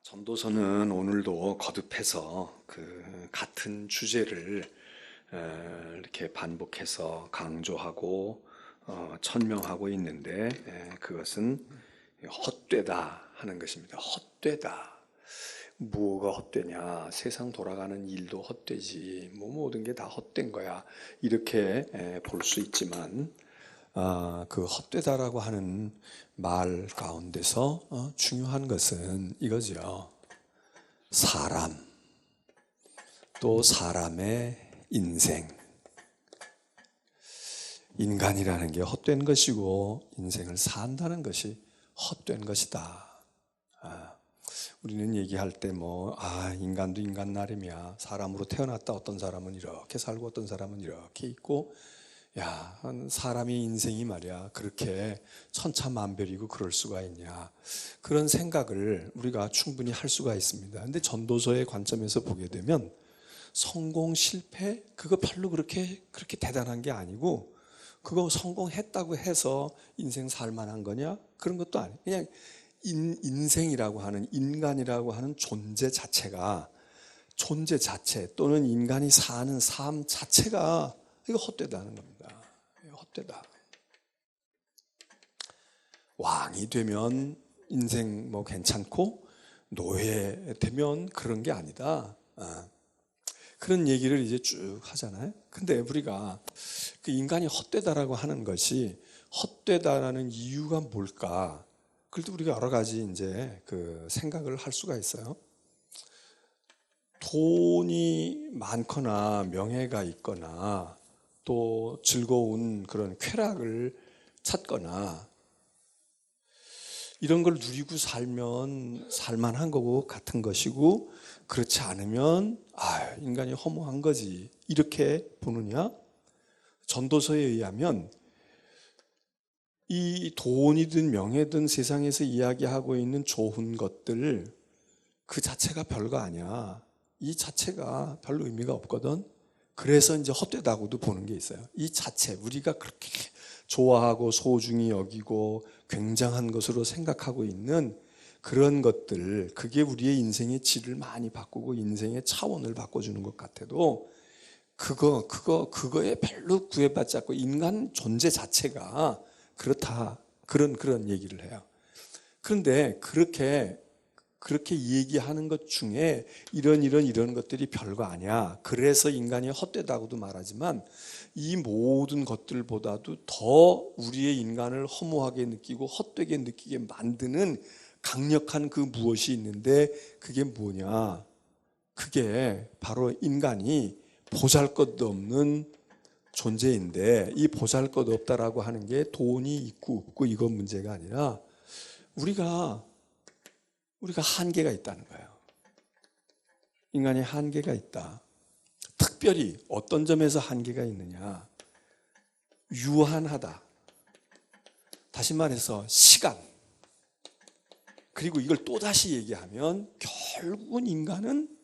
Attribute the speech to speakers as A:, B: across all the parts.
A: 전도서는 오늘도 거듭해서 같은 주제를 이렇게 반복해서 강조하고 천명하고 있는데 그것은 헛되다 하는 것입니다. 헛되다. 뭐가 헛되냐? 세상 돌아가는 일도 헛되지. 모든 게 다 헛된 거야. 이렇게 볼 수 있지만 그 헛되다라고 하는 말 가운데서 중요한 것은 이거죠. 사람, 또 사람의 인생. 인간이라는 게 헛된 것이고 인생을 산다는 것이 헛된 것이다. 우리는 얘기할 때 인간도 인간 나름이야. 사람으로 태어났다. 어떤 사람은 이렇게 살고 어떤 사람은 이렇게 있고, 사람의 인생이 말이야 그렇게 천차만별이고 그럴 수가 있냐, 그런 생각을 우리가 충분히 할 수가 있습니다. 근데 전도서의 관점에서 보게 되면 성공 실패 그거 별로 그렇게 대단한 게 아니고, 그거 성공했다고 해서 인생 살만한 거냐, 그런 것도 아니에요. 그냥 인생이라고 하는, 인간이라고 하는 존재 자체가, 존재 자체 또는 인간이 사는 삶 자체가 이거 헛되다는 겁니다. 헛되다. 왕이 되면 인생 괜찮고 노예 되면 그런 게 아니다. 그런 얘기를 이제 쭉 하잖아요. 근데 우리가 그 인간이 헛되다라고 하는 것이, 헛되다라는 이유가 뭘까? 그래도 우리가 여러 가지 이제 생각을 할 수가 있어요. 돈이 많거나 명예가 있거나 또 즐거운 그런 쾌락을 찾거나 이런 걸 누리고 살면 살만한 거고 같은 것이고, 그렇지 않으면 인간이 허무한 거지, 이렇게 보느냐? 전도서에 의하면 이 돈이든 명예든 세상에서 이야기하고 있는 좋은 것들 그 자체가 별거 아니야. 이 자체가 별로 의미가 없거든. 그래서 이제 헛되다고도 보는 게 있어요. 이 자체, 우리가 그렇게 좋아하고 소중히 여기고 굉장한 것으로 생각하고 있는 그런 것들, 그게 우리의 인생의 질을 많이 바꾸고 인생의 차원을 바꿔주는 것 같아도 그거에 별로 구애받지 않고 인간 존재 자체가 그렇다, 그런 얘기를 해요. 그런데 그렇게 얘기하는 것 중에 이런 것들이 별거 아니야, 그래서 인간이 헛되다고도 말하지만, 이 모든 것들보다도 더 우리의 인간을 허무하게 느끼고 헛되게 느끼게 만드는 강력한 그 무엇이 있는데, 그게 뭐냐? 그게 바로 인간이 보잘것도 없는 존재인데, 이 보잘것없다라고 하는 게 돈이 있고 없고 이건 문제가 아니라 우리가 한계가 있다는 거예요. 인간이 한계가 있다. 특별히 어떤 점에서 한계가 있느냐? 유한하다. 다시 말해서 시간. 그리고 이걸 또다시 얘기하면 결국은 인간은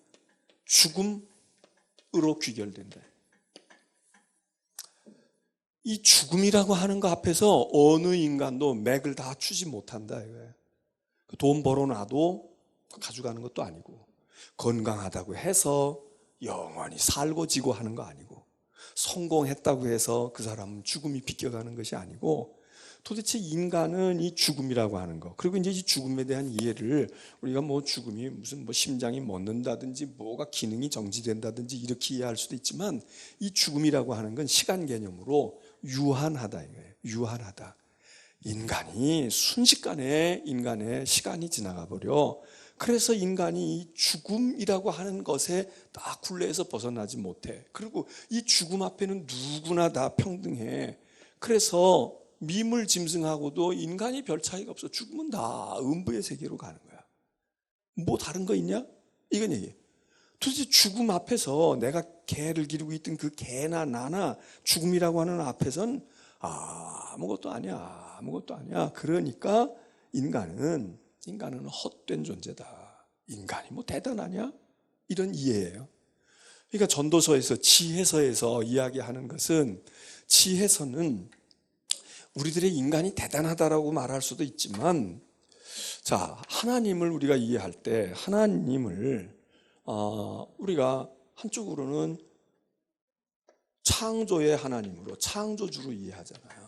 A: 죽음으로 귀결된다. 이 죽음이라고 하는 거 앞에서 어느 인간도 맥을 다 추지 못한다 이거예요. 돈 벌어놔도 가져가는 것도 아니고, 건강하다고 해서 영원히 살고 지고 하는 거 아니고, 성공했다고 해서 그 사람은 죽음이 비껴가는 것이 아니고, 도대체 인간은 이 죽음이라고 하는 거, 그리고 이제 이 죽음에 대한 이해를 우리가 죽음이 무슨 심장이 멎는다든지 뭐가 기능이 정지된다든지 이렇게 이해할 수도 있지만, 이 죽음이라고 하는 건 시간 개념으로 유한하다 이거예요. 유한하다. 인간이 순식간에 인간의 시간이 지나가 버려. 그래서 인간이 이 죽음이라고 하는 것에 딱 굴레에서 벗어나지 못해. 그리고 이 죽음 앞에는 누구나 다 평등해. 그래서 미물 짐승하고도 인간이 별 차이가 없어. 죽으면 다 음부의 세계로 가는 거야. 뭐 다른 거 있냐? 이건 얘기해. 도대체 죽음 앞에서 내가 개를 기르고 있던 그 개나 나나 죽음이라고 하는 앞에선 아무것도 아니야. 아무것도 아니야. 그러니까 인간은 헛된 존재다. 인간이 대단하냐? 이런 이해예요. 그러니까 전도서에서, 지혜서에서 이야기하는 것은, 지혜서는 우리들의 인간이 대단하다라고 말할 수도 있지만 자, 하나님을 우리가 이해할 때 하나님을 우리가 한쪽으로는 창조의 하나님으로, 창조주로 이해하잖아요.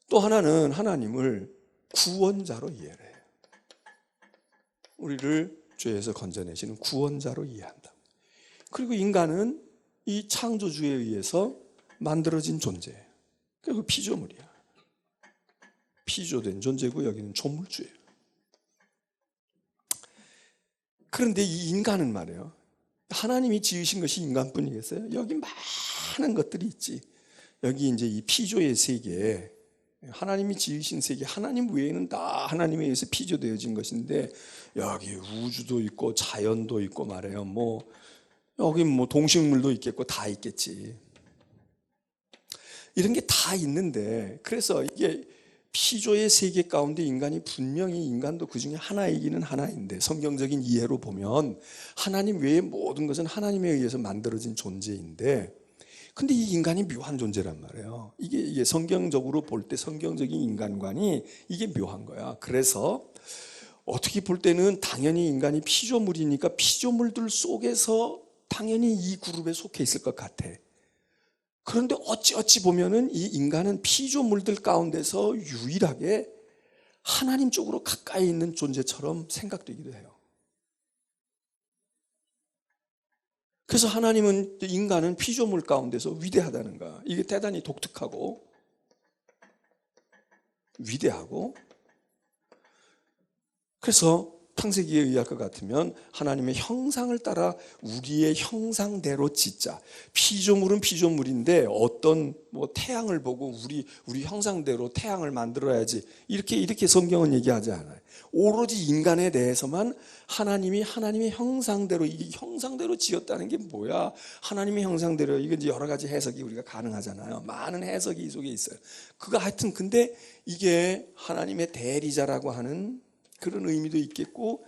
A: 또 하나는 하나님을 구원자로 이해를 해요. 우리를 죄에서 건져내시는 구원자로 이해한다. 그리고 인간은 이 창조주에 의해서 만들어진 존재예요. 그리고 피조물이야. 피조된 존재고 여기는 조물주예요. 그런데 이 인간은 말이에요. 하나님이 지으신 것이 인간뿐이겠어요? 여기 많은 것들이 있지. 여기 이제 이 피조의 세계, 하나님이 지으신 세계, 하나님 외에는 다 하나님에 의해서 피조되어진 것인데 여기 우주도 있고 자연도 있고 말이에요. 여기 동식물도 있겠고 다 있겠지. 이런 게 다 있는데, 그래서 이게 피조의 세계 가운데 인간이 분명히, 인간도 그 중에 하나이기는 하나인데, 성경적인 이해로 보면 하나님 외의 모든 것은 하나님에 의해서 만들어진 존재인데, 근데 이 인간이 묘한 존재란 말이에요. 이게 성경적으로 볼 때 성경적인 인간관이 이게 묘한 거야. 그래서 어떻게 볼 때는 당연히 인간이 피조물이니까 피조물들 속에서 당연히 이 그룹에 속해 있을 것 같아. 그런데 어찌 보면은 이 인간은 피조물들 가운데서 유일하게 하나님 쪽으로 가까이 있는 존재처럼 생각되기도 해요. 그래서 하나님은, 인간은 피조물 가운데서 위대하다는 거야. 이게 대단히 독특하고 위대하고, 그래서 창세기에 의할 것 같으면 하나님의 형상을 따라 우리의 형상대로 짓자. 피조물은 피조물인데 어떤 태양을 보고 우리 형상대로 태양을 만들어야지, 이렇게 성경은 얘기하지 않아요. 오로지 인간에 대해서만 하나님의 형상대로, 이게 형상대로 지었다는 게 뭐야? 하나님의 형상대로, 이게 이제 여러 가지 해석이 우리가 가능하잖아요. 많은 해석이 이 속에 있어요. 하여튼 근데 이게 하나님의 대리자라고 하는 그런 의미도 있겠고,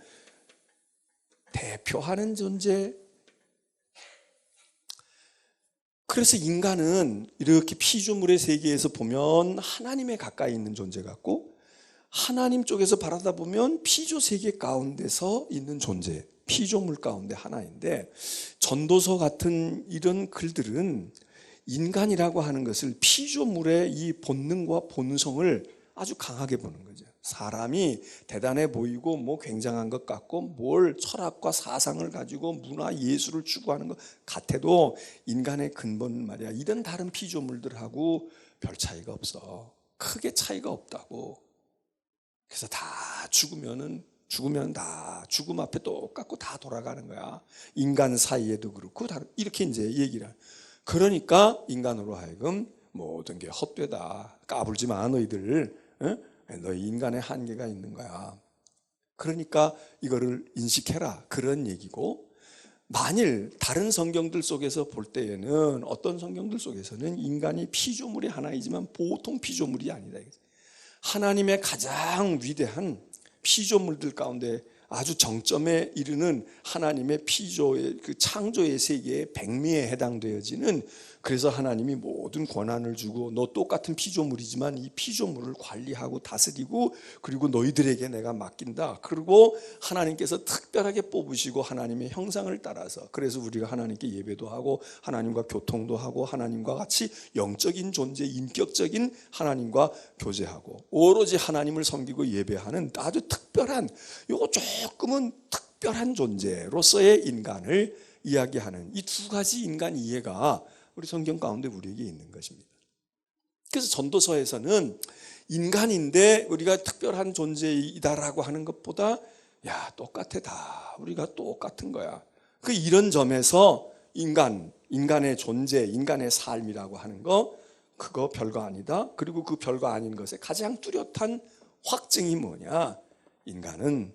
A: 대표하는 존재. 그래서 인간은 이렇게 피조물의 세계에서 보면 하나님에 가까이 있는 존재 같고, 하나님 쪽에서 바라다 보면 피조 세계 가운데서 있는 존재, 피조물 가운데 하나인데, 전도서 같은 이런 글들은 인간이라고 하는 것을, 피조물의 이 본능과 본성을 아주 강하게 보는 거죠. 사람이 대단해 보이고 굉장한 것 같고 뭘 철학과 사상을 가지고 문화 예술을 추구하는 것 같아도 인간의 근본은 말이야, 이런 다른 피조물들하고 별 차이가 없어. 크게 차이가 없다고. 그래서 다 죽으면 다 죽음 앞에 똑같고 다 돌아가는 거야. 인간 사이에도 그렇고 이렇게 이제 얘기를. 그러니까 인간으로 하여금 모든 게 헛되다. 까불지 마 너희들. 너희 인간의 한계가 있는 거야. 그러니까 이거를 인식해라, 그런 얘기고, 만일 다른 성경들 속에서 볼 때에는, 어떤 성경들 속에서는 인간이 피조물의 하나이지만 보통 피조물이 아니다. 하나님의 가장 위대한 피조물들 가운데 아주 정점에 이르는 하나님의 피조의 그 창조의 세계의 백미에 해당되어지는, 그래서 하나님이 모든 권한을 주고 너 똑같은 피조물이지만 이 피조물을 관리하고 다스리고 그리고 너희들에게 내가 맡긴다. 그리고 하나님께서 특별하게 뽑으시고 하나님의 형상을 따라서, 그래서 우리가 하나님께 예배도 하고 하나님과 교통도 하고 하나님과 같이 영적인 존재, 인격적인 하나님과 교제하고 오로지 하나님을 섬기고 예배하는 아주 특별한, 요거 조금은 특별한 존재로서의 인간을 이야기하는 이 두 가지 인간 이해가 우리 성경 가운데 우리에게 있는 것입니다. 그래서 전도서에서는 인간인데 우리가 특별한 존재이다라고 하는 것보다 똑같아, 다 우리가 똑같은 거야. 이런 점에서 인간의 존재, 인간의 삶이라고 하는 거, 그거 별거 아니다. 그리고 그 별거 아닌 것의 가장 뚜렷한 확증이 뭐냐? 인간은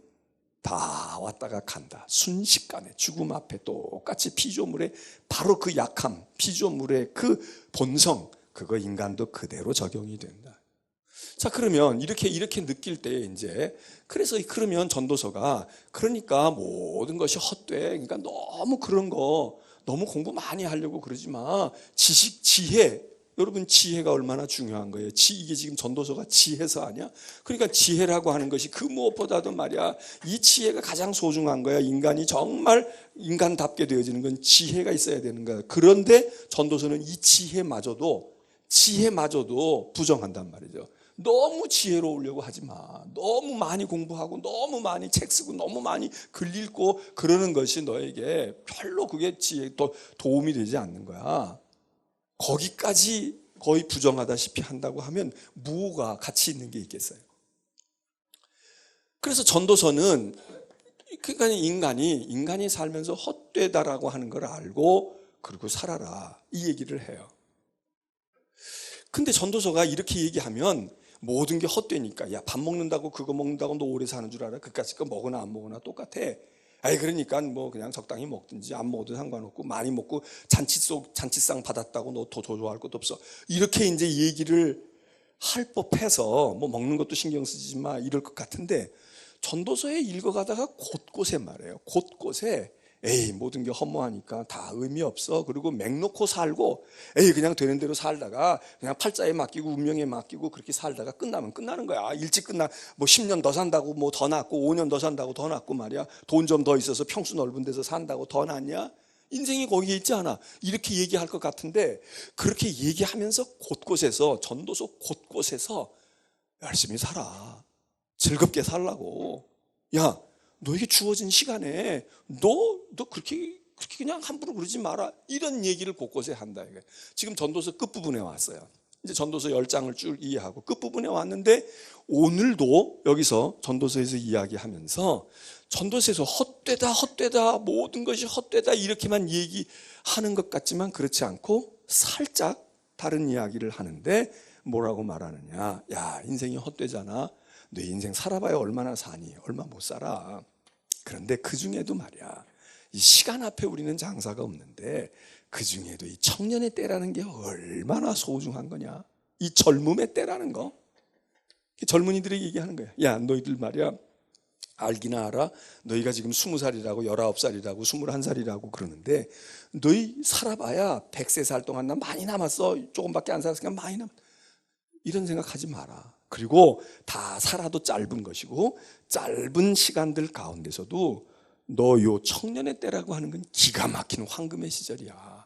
A: 다 왔다가 간다. 순식간에 죽음 앞에 똑같이 피조물의 바로 그 약함, 피조물의 그 본성, 그거 인간도 그대로 적용이 된다. 자, 그러면 이렇게 느낄 때 이제, 그러면 전도서가, 그러니까 모든 것이 헛돼. 그러니까 너무 그런 거 너무 공부 많이 하려고 그러지 마. 지식, 지혜, 여러분 지혜가 얼마나 중요한 거예요. 이게 지금 전도서가 지혜서 아니야? 그러니까 지혜라고 하는 것이 그 무엇보다도 말이야, 이 지혜가 가장 소중한 거야. 인간이 정말 인간답게 되어지는 건 지혜가 있어야 되는 거야. 그런데 전도서는 이 지혜마저도 부정한단 말이죠. 너무 지혜로우려고 하지 마. 너무 많이 공부하고 너무 많이 책 쓰고 너무 많이 글 읽고 그러는 것이 너에게 별로 그게 지혜에 도움이 되지 않는 거야. 거기까지 거의 부정하다시피 한다고 하면 뭐가 가치 있는 게 있겠어요? 그래서 전도서는 그러니까 인간이 살면서 헛되다라고 하는 걸 알고 그리고 살아라 이 얘기를 해요. 근데 전도서가 이렇게 얘기하면 모든 게 헛되니까, 야, 밥 먹는다고 그거 먹는다고 너 오래 사는 줄 알아? 그까짓 거 먹으나 안 먹으나 똑같아. 아이, 그러니까 뭐 그냥 적당히 먹든지 안 먹어도 상관없고, 많이 먹고 잔치상 받았다고 너 더 좋아할 것도 없어. 이렇게 이제 얘기를 할 법해서 뭐 먹는 것도 신경 쓰지 마 이럴 것 같은데, 전도서에 읽어가다가 곳곳에 말해요. 곳곳에 에이, 모든 게 허무하니까 다 의미 없어. 그리고 맹 놓고 살고, 에이, 그냥 되는 대로 살다가 그냥 팔자에 맡기고 운명에 맡기고 그렇게 살다가 끝나면 끝나는 거야. 일찍 뭐 10년 더 산다고 뭐 더 낫고 5년 더 산다고 더 낫고 말이야. 돈 좀 더 있어서 평수 넓은 데서 산다고 더 낫냐? 인생이 거기에 있지 않아. 이렇게 얘기할 것 같은데, 그렇게 얘기하면서 곳곳에서, 전도서 곳곳에서 열심히 살아. 즐겁게 살라고. 야, 너에게 주어진 시간에 너 그렇게 그냥 함부로 그러지 마라. 이런 얘기를 곳곳에 한다. 지금 전도서 끝부분에 왔어요. 이제 전도서 10장을 쭉 이해하고 끝부분에 왔는데, 오늘도 여기서 전도서에서 이야기하면서 전도서에서 헛되다 모든 것이 헛되다 이렇게만 얘기하는 것 같지만 그렇지 않고 살짝 다른 이야기를 하는데, 뭐라고 말하느냐. 야, 인생이 헛되잖아. 너 인생 살아봐야 얼마나 사니? 얼마 못 살아. 그런데 그 중에도 말이야, 이 시간 앞에 우리는 장사가 없는데 그 중에도 이 청년의 때라는 게 얼마나 소중한 거냐. 이 젊음의 때라는 거. 젊은이들에게 얘기하는 거야. 야, 너희들 말이야, 알기나 알아? 너희가 지금 20살이라고 19살이라고 21살이라고 그러는데, 너희 살아봐야 100세 살 동안 나 많이 남았어. 조금밖에 안 살았으니까 많이 이런 생각하지 마라. 그리고 다 살아도 짧은 것이고, 짧은 시간들 가운데서도 너 요 청년의 때라고 하는 건 기가 막힌 황금의 시절이야.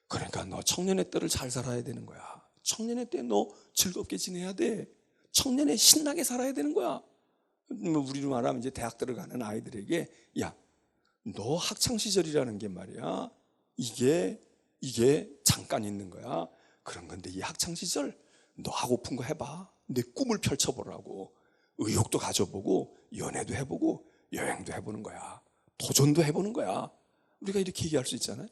A: 그러니까 너 청년의 때를 잘 살아야 되는 거야. 청년의 때 너 즐겁게 지내야 돼. 청년에 신나게 살아야 되는 거야. 우리로 말하면 이제 대학 들어가는 아이들에게, 야, 너 학창 시절이라는 게 말이야, 이게 잠깐 있는 거야. 그런 건데 이 학창 시절 너 하고픈 거 해봐. 내 꿈을 펼쳐보라고. 의욕도 가져보고 연애도 해보고 여행도 해보는 거야. 도전도 해보는 거야. 우리가 이렇게 얘기할 수 있잖아요.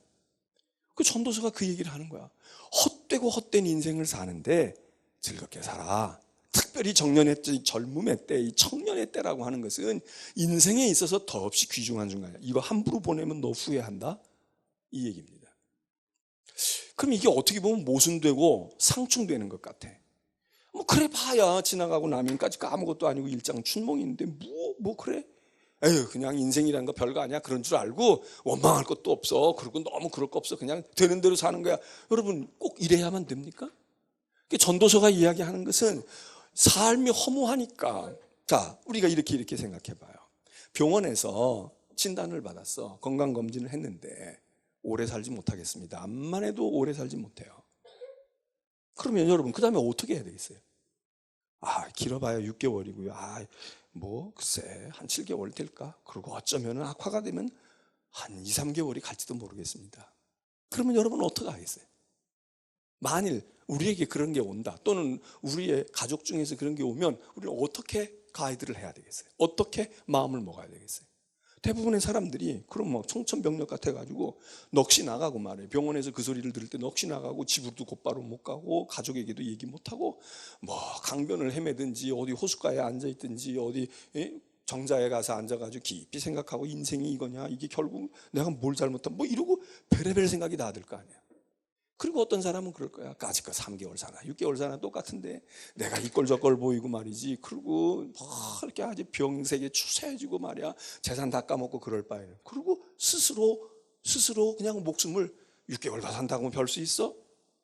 A: 그 전도서가 그 얘기를 하는 거야. 헛되고 헛된 인생을 사는데 즐겁게 살아. 특별히 정년의 때, 젊음의 때, 이 청년의 때라고 하는 것은 인생에 있어서 더없이 귀중한 순간이야. 이거 함부로 보내면 너 후회한다? 이 얘기입니다. 그럼 이게 어떻게 보면 모순되고 상충되는 것 같아. 뭐 그래 봐야 지나가고 나면까지 아무것도 아니고 일장춘몽인데 뭐 그래? 에휴, 그냥 인생이라는 거 별거 아니야. 그런 줄 알고 원망할 것도 없어. 그리고 너무 그럴 거 없어. 그냥 되는 대로 사는 거야. 여러분, 꼭 이래야만 됩니까? 전도서가 이야기하는 것은 삶이 허무하니까. 자, 우리가 이렇게 생각해 봐요. 병원에서 진단을 받았어. 건강검진을 했는데 오래 살지 못하겠습니다. 암만 해도 오래 살지 못해요. 그러면 여러분, 그 다음에 어떻게 해야 되겠어요? 길어봐야 6개월이고요. 글쎄, 한 7개월 될까? 그리고 어쩌면 악화가 되면 한 2, 3개월이 갈지도 모르겠습니다. 그러면 여러분 어떻게 하겠어요? 만일 우리에게 그런 게 온다, 또는 우리의 가족 중에서 그런 게 오면 우리는 어떻게 가이드를 해야 되겠어요? 어떻게 마음을 먹어야 되겠어요? 대부분의 사람들이 그럼 뭐 청천벽력 같아가지고 넋이 나가고 말해요. 병원에서 그 소리를 들을 때 넋이 나가고 집으로도 곧바로 못 가고 가족에게도 얘기 못하고 뭐 강변을 헤매든지 어디 호숫가에 앉아있든지 어디 정자에 가서 앉아가지고 깊이 생각하고 인생이 이거냐, 이게 결국 내가 뭘 잘못한 뭐 이러고 별의별 생각이 다 들 거 아니야. 그리고 어떤 사람은 그럴 거야. 까짓거 3개월 사나 6개월 사나 똑같은데 내가 이꼴 저꼴 보이고 말이지. 그리고 뭐 이렇게 아주 병세게 추세해지고 말이야. 재산 다 까먹고 그럴 바에는. 그리고 스스로 그냥 목숨을 6개월 더 산다고 별 수 있어?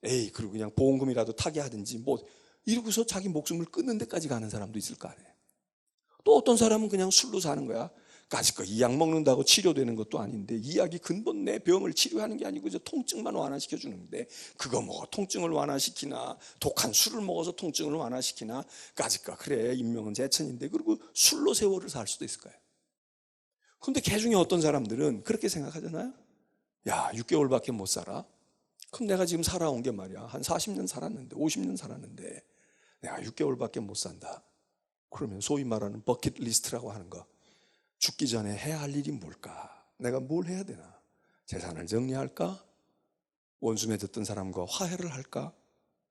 A: 에이, 그리고 그냥 보험금이라도 타게 하든지 뭐 이러고서 자기 목숨을 끊는 데까지 가는 사람도 있을 거 아니에요. 또 어떤 사람은 그냥 술로 사는 거야. 까짓거 이 약 먹는다고 치료되는 것도 아닌데, 이 약이 근본 내 병을 치료하는 게 아니고 저 통증만 완화시켜 주는데, 그거 뭐 통증을 완화시키나, 독한 술을 먹어서 통증을 완화시키나, 까짓거 그래 인명은 제천인데, 그리고 술로 세월을 살 수도 있을 거예요. 근데 그 중에 어떤 사람들은 그렇게 생각하잖아요. 야, 6개월밖에 못 살아. 그럼 내가 지금 살아온 게 말이야, 한 40년 살았는데, 50년 살았는데 내가 6개월밖에 못 산다. 그러면 소위 말하는 버킷리스트라고 하는 거, 죽기 전에 해야 할 일이 뭘까? 내가 뭘 해야 되나? 재산을 정리할까? 원수 맺었던 사람과 화해를 할까?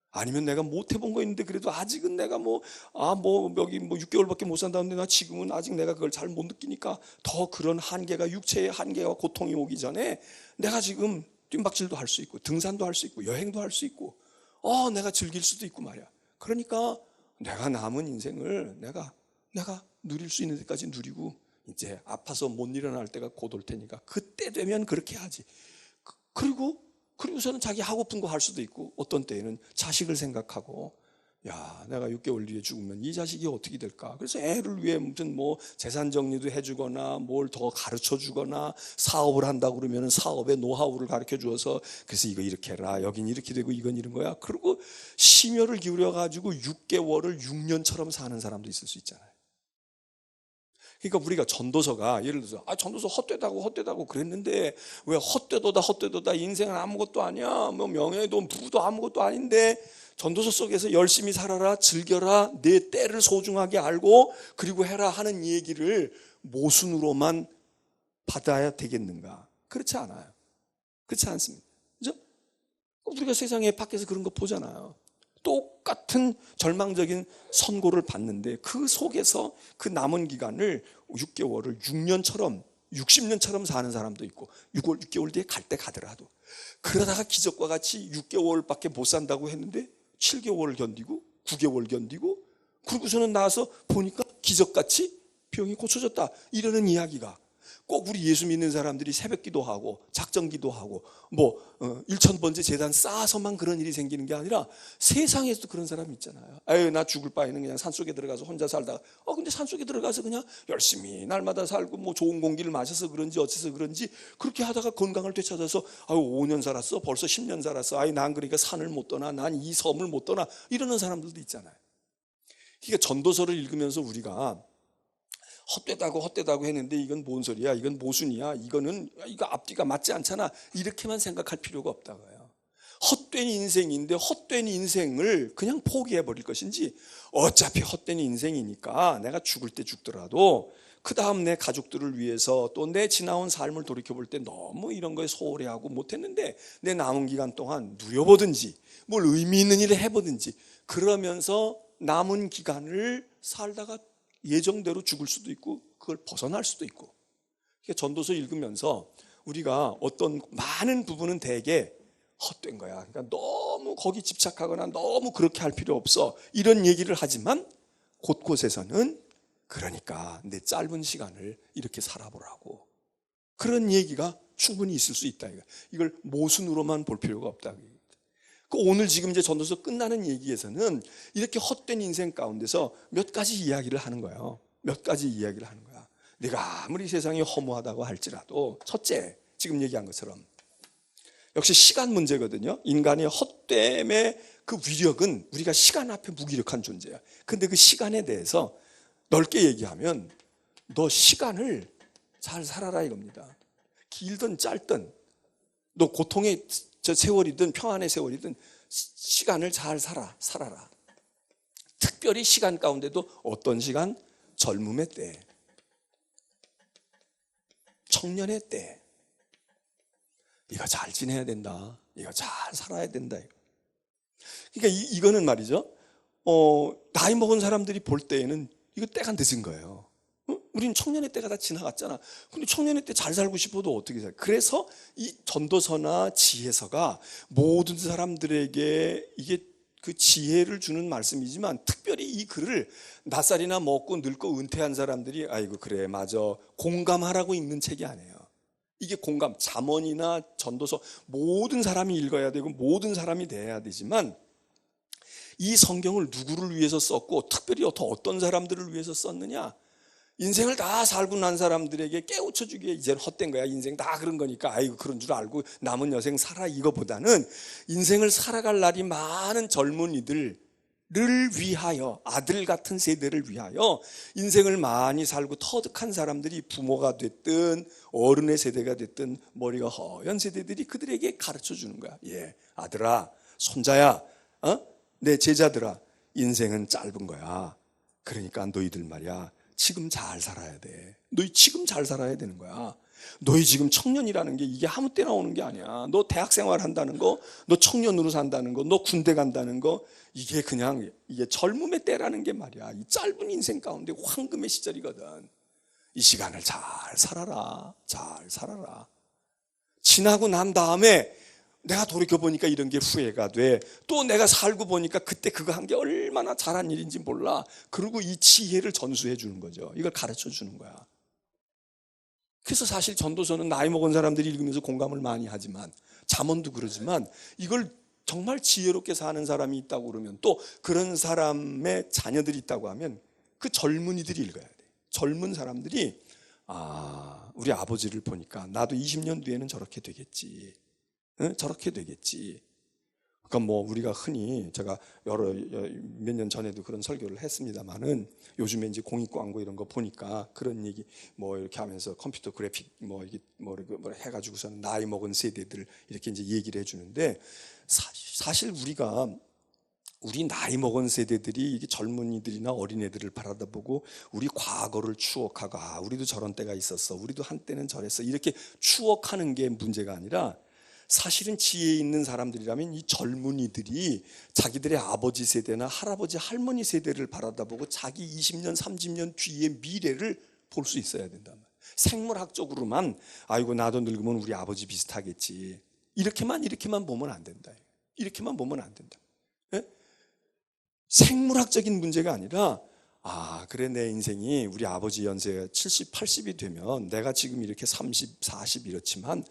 A: 아니면 내가 못 해본 거 있는데 그래도 아직은 내가 여기 6개월밖에 못 산다는데 나 지금은 아직 내가 그걸 잘 못 느끼니까 더 그런 한계가, 육체의 한계와 고통이 오기 전에 내가 지금 뜀박질도 할 수 있고 등산도 할 수 있고 여행도 할 수 있고 내가 즐길 수도 있고 말이야. 그러니까 내가 남은 인생을 내가 누릴 수 있는 데까지 누리고, 이제 아파서 못 일어날 때가 곧 올 테니까 그때 되면 그렇게 하지. 그리고서는 자기 하고픈 거 할 수도 있고, 어떤 때에는 자식을 생각하고, 야, 내가 6개월 뒤에 죽으면 이 자식이 어떻게 될까? 그래서 애를 위해 무슨 재산 정리도 해주거나 뭘 더 가르쳐 주거나, 사업을 한다고 그러면 사업의 노하우를 가르쳐 주어서 그래서 이거 이렇게 해라, 여긴 이렇게 되고 이건 이런 거야. 그리고 심혈을 기울여 가지고 6개월을 6년처럼 사는 사람도 있을 수 있잖아요. 그러니까 우리가 전도서가 예를 들어서 전도서 헛되다고 그랬는데, 왜 헛되도다 인생은 아무것도 아니야, 명예도 부도 아무것도 아닌데, 전도서 속에서 열심히 살아라, 즐겨라, 내 때를 소중하게 알고 그리고 해라 하는 얘기를 모순으로만 받아야 되겠는가? 그렇지 않아요. 그렇지 않습니다. 그죠? 우리가 세상에 밖에서 그런 거 보잖아요. 똑같은 절망적인 선고를 받는데 그 속에서 그 남은 기간을 6개월을 6년처럼 60년처럼 사는 사람도 있고, 6개월 뒤에 갈 때 가더라도 그러다가 기적과 같이 6개월밖에 못 산다고 했는데 7개월을 견디고 9개월 견디고, 그러고서는 나와서 보니까 기적같이 병이 고쳐졌다, 이러는 이야기가 꼭 우리 예수 믿는 사람들이 새벽 기도하고 작정 기도하고 1000번째 제단 쌓아서만 그런 일이 생기는 게 아니라 세상에서도 그런 사람이 있잖아요. 아유, 나 죽을 바에는 그냥 산속에 들어가서 혼자 살다가 근데 산속에 들어가서 그냥 열심히 날마다 살고 좋은 공기를 마셔서 그런지 어째서 그런지 그렇게 하다가 건강을 되찾아서 5년 살았어, 벌써 10년 살았어, 난 그러니까 산을 못 떠나, 난 이 섬을 못 떠나, 이러는 사람들도 있잖아요. 그러니까 전도서를 읽으면서 우리가 헛되다고 했는데 이건 뭔 소리야, 이건 모순이야, 이거 앞뒤가 맞지 않잖아, 이렇게만 생각할 필요가 없다고요. 헛된 인생인데 헛된 인생을 그냥 포기해 버릴 것인지, 어차피 헛된 인생이니까 내가 죽을 때 죽더라도 그 다음 내 가족들을 위해서 또 내 지나온 삶을 돌이켜볼 때 너무 이런 거에 소홀해하고 못했는데 내 남은 기간 동안 누려보든지 뭘 의미 있는 일을 해보든지, 그러면서 남은 기간을 살다가 예정대로 죽을 수도 있고 그걸 벗어날 수도 있고. 그러니까 전도서 읽으면서 우리가 어떤 많은 부분은 되게 헛된 거야, 그러니까 너무 거기 집착하거나 너무 그렇게 할 필요 없어, 이런 얘기를 하지만 곳곳에서는 그러니까 내 짧은 시간을 이렇게 살아보라고, 그런 얘기가 충분히 있을 수 있다. 이걸 모순으로만 볼 필요가 없다. 오늘 지금 이제 전도서 끝나는 얘기에서는 이렇게 헛된 인생 가운데서 몇 가지 이야기를 하는 거예요. 몇 가지 이야기를 하는 거야. 내가 아무리 세상이 허무하다고 할지라도, 첫째, 지금 얘기한 것처럼 역시 시간 문제거든요. 인간의 헛됨의 그 위력은 우리가 시간 앞에 무기력한 존재야. 근데 그 시간에 대해서 넓게 얘기하면 너 시간을 잘 살아라 이겁니다. 길든 짧든, 너 고통의 세월이든 평안의 세월이든 시간을 잘 살아라. 특별히 시간 가운데도 어떤 시간? 젊음의 때, 청년의 때, 이거 잘 지내야 된다, 이거 잘 살아야 된다. 그러니까 이거는 말이죠, 나이 먹은 사람들이 볼 때에는 이거 때가 늦은 거예요. 우린 청년의 때가 다 지나갔잖아. 근데 청년의 때 잘 살고 싶어도 어떻게 살? 그래서 이 전도서나 지혜서가 모든 사람들에게 이게 그 지혜를 주는 말씀이지만, 특별히 이 글을 낯살이나 먹고 늙고 은퇴한 사람들이 아이고 그래 맞아 공감하라고 읽는 책이 아니에요. 이게 공감, 잠언이나 전도서 모든 사람이 읽어야 되고 모든 사람이 돼야 되지만 이 성경을 누구를 위해서 썼고 특별히 더 어떤 사람들을 위해서 썼느냐? 인생을 다 살고 난 사람들에게 깨우쳐주기에 이제는 헛된 거야. 인생 다 그런 거니까 아이고 그런 줄 알고 남은 여생 살아, 이거보다는 인생을 살아갈 날이 많은 젊은이들을 위하여, 아들 같은 세대를 위하여 인생을 많이 살고 터득한 사람들이 부모가 됐든 어른의 세대가 됐든 머리가 허연 세대들이 그들에게 가르쳐 주는 거야. 예, 아들아, 손자야, 내 제자들아, 인생은 짧은 거야. 그러니까 너희들 말이야, 지금 잘 살아야 돼. 너희 지금 잘 살아야 되는 거야. 너희 지금 청년이라는 게 이게 아무 때나 오는 게 아니야. 너 대학생활 한다는 거, 너 청년으로 산다는 거, 너 군대 간다는 거, 이게 그냥 이게 젊음의 때라는 게 말이야. 이 짧은 인생 가운데 황금의 시절이거든. 이 시간을 잘 살아라. 잘 살아라. 지나고 난 다음에 내가 돌이켜보니까 이런 게 후회가 돼. 또 내가 살고 보니까 그때 그거 한 게 얼마나 잘한 일인지 몰라. 그리고 이 지혜를 전수해 주는 거죠. 이걸 가르쳐 주는 거야. 그래서 사실 전도서는 나이 먹은 사람들이 읽으면서 공감을 많이 하지만, 잠언도 그러지만, 이걸 정말 지혜롭게 사는 사람이 있다고 그러면, 또 그런 사람의 자녀들이 있다고 하면 그 젊은이들이 읽어야 돼. 젊은 사람들이 우리 아버지를 보니까 나도 20년 뒤에는 저렇게 되겠지. 저렇게 되겠지. 그러니까 뭐 우리가 흔히, 제가 몇 년 전에도 그런 설교를 했습니다만은, 요즘에 이제 공익 광고 이런 거 보니까 그런 얘기 뭐 이렇게 하면서 컴퓨터 그래픽 뭐 해가지고서는 나이 먹은 세대들 이렇게 이제 얘기를 해주는데, 사실 우리 나이 먹은 세대들이 이게 젊은이들이나 어린애들을 바라다보고 우리 과거를 추억하고, 우리도 저런 때가 있었어, 우리도 한때는 저랬어, 이렇게 추억하는 게 문제가 아니라, 사실은 지혜 있는 사람들이라면 이 젊은이들이 자기들의 아버지 세대나 할아버지 할머니 세대를 바라다보고 자기 20년 30년 뒤의 미래를 볼 수 있어야 된단 말이에요. 생물학적으로만 아이고 나도 늙으면 우리 아버지 비슷하겠지, 이렇게만 보면 안 된다. 이렇게만 보면 안 된다. 예? 생물학적인 문제가 아니라, 그래, 내 인생이 우리 아버지 연세가 70, 80이 되면 내가 지금 이렇게 30, 40 이렇지만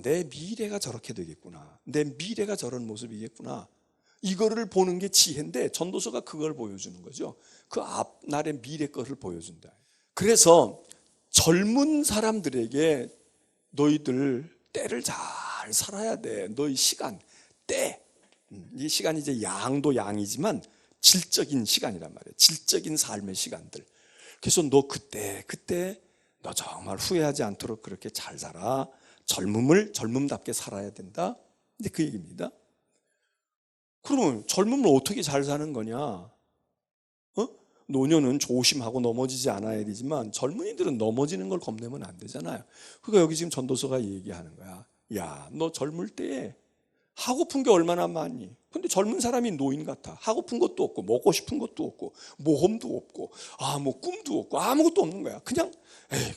A: 내 미래가 저렇게 되겠구나. 내 미래가 저런 모습이겠구나. 이거를 보는 게 지혜인데, 전도서가 그걸 보여주는 거죠. 그 앞날의 미래 거를 보여준다. 그래서 젊은 사람들에게 너희들 때를 잘 살아야 돼. 너희 시간, 때. 이 시간이 이제 양도 양이지만 질적인 시간이란 말이에요. 질적인 삶의 시간들. 그래서 너 그때 너 정말 후회하지 않도록 그렇게 잘 살아. 젊음답게 살아야 된다. 근데 그 얘기입니다. 그러면 젊음을 어떻게 잘 사는 거냐? 노년은 조심하고 넘어지지 않아야 되지만 젊은이들은 넘어지는 걸 겁내면 안 되잖아요. 그러니까 여기 지금 전도서가 얘기하는 거야. 야, 너 젊을 때 하고픈 게 얼마나 많니? 근데 젊은 사람이 노인 같아. 하고픈 것도 없고 먹고 싶은 것도 없고 모험도 없고 뭐 꿈도 없고 아무것도 없는 거야.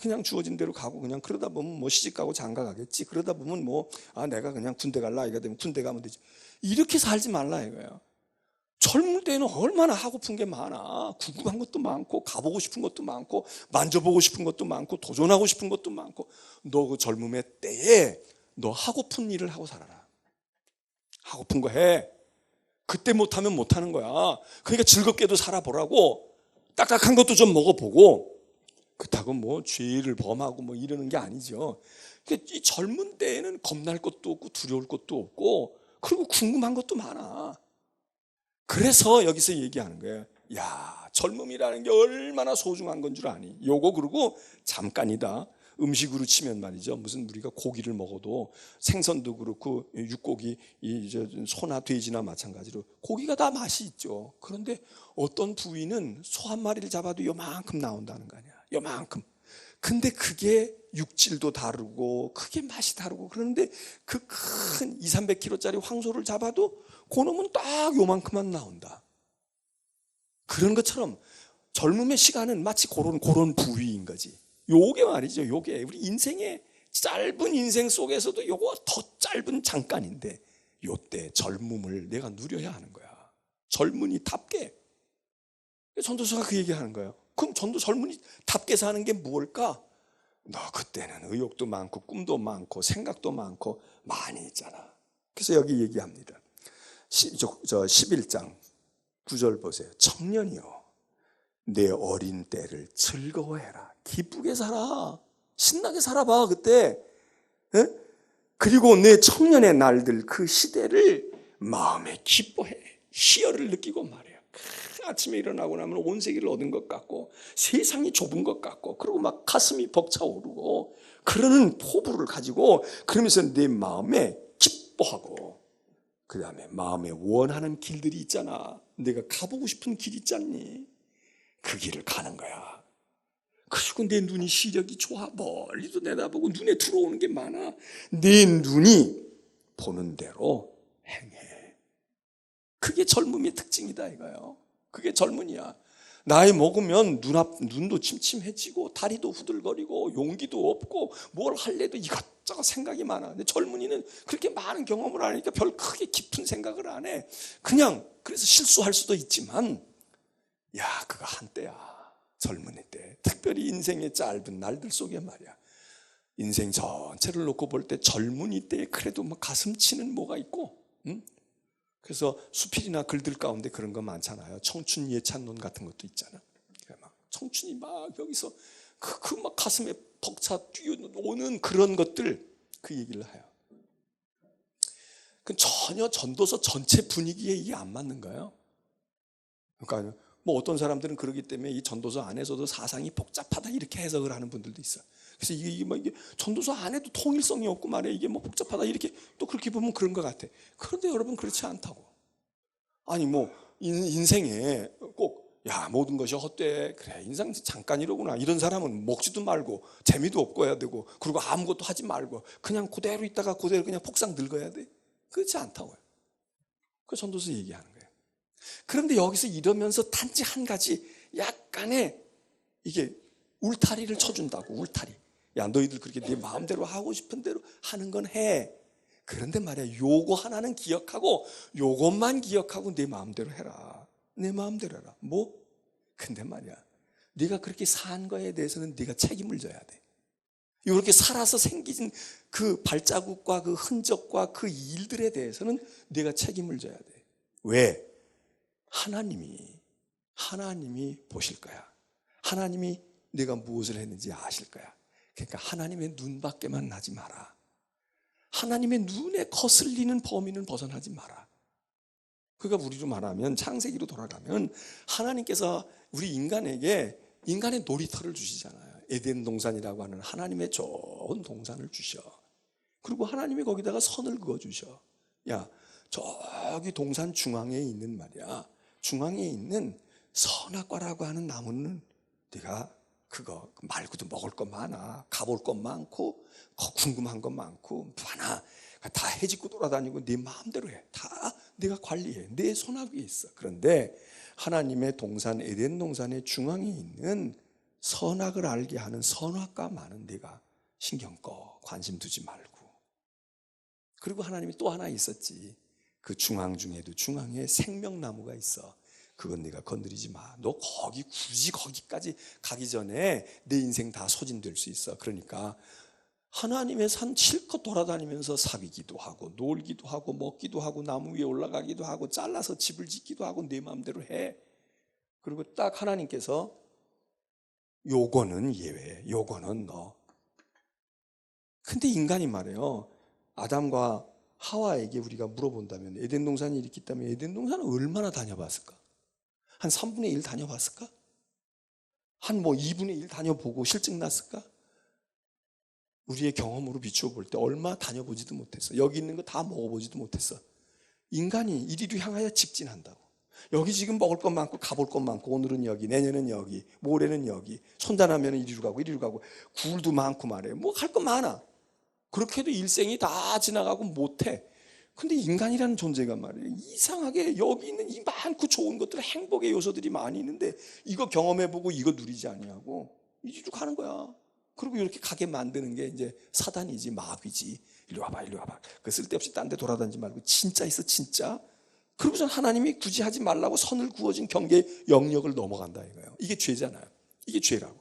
A: 그냥 주어진 대로 가고, 그냥 그러다 보면 뭐 시집 가고 장가 가겠지. 그러다 보면 내가 그냥 군대 갈 나이가 되면 군대 가면 되지. 이렇게 살지 말라 이거야. 젊을 때는 얼마나 하고픈 게 많아. 궁금한 것도 많고 가보고 싶은 것도 많고 만져보고 싶은 것도 많고 도전하고 싶은 것도 많고, 너 그 젊음의 때에 너 하고픈 일을 하고 살아라. 하고픈 거 해. 그때 못하면 못하는 거야. 그러니까 즐겁게도 살아보라고. 딱딱한 것도 좀 먹어보고. 그렇다고 뭐 죄를 범하고 뭐 이러는 게 아니죠. 그러니까 이 젊은 때에는 겁날 것도 없고 두려울 것도 없고, 그리고 궁금한 것도 많아. 그래서 여기서 얘기하는 거예요. 야, 젊음이라는 게 얼마나 소중한 건 줄 아니? 요거 그리고 잠깐이다. 음식으로 치면 말이죠. 무슨 우리가 고기를 먹어도 생선도 그렇고 육고기, 소나 돼지나 마찬가지로 고기가 다 맛이 있죠. 그런데 어떤 부위는 소 한 마리를 잡아도 요만큼 나온다는 거 아니야. 요만큼. 근데 그게 육질도 다르고 그게 맛이 다르고, 그런데 그 큰 200~300kg짜리 황소를 잡아도 그놈은 딱 요만큼만 나온다. 그런 것처럼 젊음의 시간은 마치 그런 부위인 거지. 요게 말이죠. 요게 우리 인생의 짧은 인생 속에서도 요거 더 짧은 잠깐인데, 요때 젊음을 내가 누려야 하는 거야. 젊은이답게. 전도서가 그 얘기하는 거예요. 그럼 젊은이답게 사는 게 뭘까? 너 그때는 의욕도 많고 꿈도 많고 생각도 많고 많이 있잖아. 그래서 여기 얘기합니다. 11장 9절 보세요. 청년이여 내 어린 때를 즐거워해라. 기쁘게 살아. 신나게 살아봐 그때. 에? 그리고 내 청년의 날들 그 시대를 마음에 기뻐해. 희열을 느끼고 말이야. 아침에 일어나고 나면 온 세계를 얻은 것 같고 세상이 좁은 것 같고 그리고 막 가슴이 벅차오르고 그러는 포부를 가지고 그러면서 내 마음에 기뻐하고 그 다음에 마음에 원하는 길들이 있잖아. 내가 가보고 싶은 길 있잖니. 그 길을 가는 거야. 그리고 내 눈이 시력이 좋아. 멀리도 내다보고 눈에 들어오는 게 많아. 내 눈이 보는 대로 행해. 그게 젊음의 특징이다 이거예요. 그게 젊은이야. 나이 먹으면 눈도 침침해지고 다리도 후들거리고 용기도 없고 뭘 할래도 이것저것 생각이 많아. 근데 젊은이는 그렇게 많은 경험을 하니까 별 크게 깊은 생각을 안 해. 그냥 그래서 실수할 수도 있지만 야 그거 한때야. 젊은이 때 특별히 인생의 짧은 날들 속에 말이야. 인생 전체를 놓고 볼 때 젊은이 때에 그래도 막 가슴 치는 뭐가 있고 응? 그래서 수필이나 글들 가운데 그런 거 많잖아요. 청춘 예찬론 같은 것도 있잖아. 막 청춘이 막 여기서 그 막 가슴에 벅차 뛰어오는 그런 것들 그 얘기를 해요. 그 전혀 전도서 전체 분위기에 이게 안 맞는 거예요. 그러니까 뭐 어떤 사람들은 그러기 때문에 이 전도서 안에서도 사상이 복잡하다 이렇게 해석을 하는 분들도 있어요. 그래서 이게 전도서 안에도 통일성이 없고 말이야. 이게 뭐 복잡하다 이렇게 또 그렇게 보면 그런 것 같아. 그런데 여러분 그렇지 않다고. 아니 뭐 인생에 꼭 야 모든 것이 헛돼. 그래 인생 잠깐이로구나. 이런 사람은 먹지도 말고 재미도 없고 해야 되고 그리고 아무것도 하지 말고 그냥 그대로 있다가 그대로 그냥 폭삭 늙어야 돼. 그렇지 않다고요. 그 전도서 얘기하는 거예요. 그런데 여기서 이러면서 단지 한 가지 약간의 이게 울타리를 쳐준다고. 울타리. 야 너희들 그렇게 네 마음대로 하고 싶은 대로 하는 건 해. 그런데 말이야 요거 하나는 기억하고 요것만 기억하고 네 마음대로 해라. 내 마음대로 해라. 뭐? 근데 말이야 네가 그렇게 산 거에 대해서는 네가 책임을 져야 돼. 이렇게 살아서 생긴 그 발자국과 그 흔적과 그 일들에 대해서는 네가 책임을 져야 돼. 왜? 하나님이 보실 거야. 하나님이 네가 무엇을 했는지 아실 거야. 그러니까 하나님의 눈밖에만 나지 마라. 하나님의 눈에 거슬리는 범위는 벗어나지 마라. 그러니까 우리로 말하면 창세기로 돌아가면 하나님께서 우리 인간에게 인간의 놀이터를 주시잖아요. 에덴 동산이라고 하는 하나님의 좋은 동산을 주셔. 그리고 하나님이 거기다가 선을 그어주셔. 야 저기 동산 중앙에 있는 말이야. 중앙에 있는 선악과라고 하는 나무는 네가 그거 말고도 먹을 것 많아. 가볼 것 많고 궁금한 것 많고 많아. 다 해집고 돌아다니고 네 마음대로 해. 다 네가 관리해. 내 손아귀에 있어. 그런데 하나님의 동산 에덴 동산의 중앙에 있는 선악을 알게 하는 선악과만은 네가 신경 꺼. 관심 두지 말고. 그리고 하나님이 또 하나 있었지. 그 중앙 중에도 중앙에 생명나무가 있어. 그건 네가 건드리지 마. 너 굳이 거기까지 가기 전에 내 인생 다 소진될 수 있어. 그러니까 하나님의 산 실컷 돌아다니면서 사귀기도 하고 놀기도 하고 먹기도 하고 나무 위에 올라가기도 하고 잘라서 집을 짓기도 하고 네 마음대로 해. 그리고 딱 하나님께서 요거는 예외, 요거는 너. 근데 인간이 말이에요. 아담과 하와에게 우리가 물어본다면 에덴 동산이 이렇게 있다면 에덴 동산은 얼마나 다녀봤을까? 한 3분의 1 다녀봤을까? 한 2분의 1 다녀보고 실증 났을까? 우리의 경험으로 비추어 볼 때 얼마 다녀보지도 못했어. 여기 있는 거 다 먹어보지도 못했어. 인간이 이리로 향하여 직진한다고. 여기 지금 먹을 것 많고 가볼 것 많고 오늘은 여기 내년은 여기 모레는 여기 손자나면 이리로 가고 굴도 많고 말이에요. 뭐 할 거 많아. 그렇게 해도 일생이 다 지나가고 못해. 근데 인간이라는 존재가 말이에요. 이상하게 여기 있는 이 많고 좋은 것들 행복의 요소들이 많이 있는데 이거 경험해보고 이거 누리지 아니하고 이리로 가는 거야. 그리고 이렇게 가게 만드는 게 이제 사단이지 마귀지. 이리 와봐. 그 쓸데없이 딴 데 돌아다니지 말고 진짜 있어 진짜. 그러고선 하나님이 굳이 하지 말라고 선을 그어진 경계의 영역을 넘어간다 이거예요. 이게 죄잖아요. 이게 죄라고.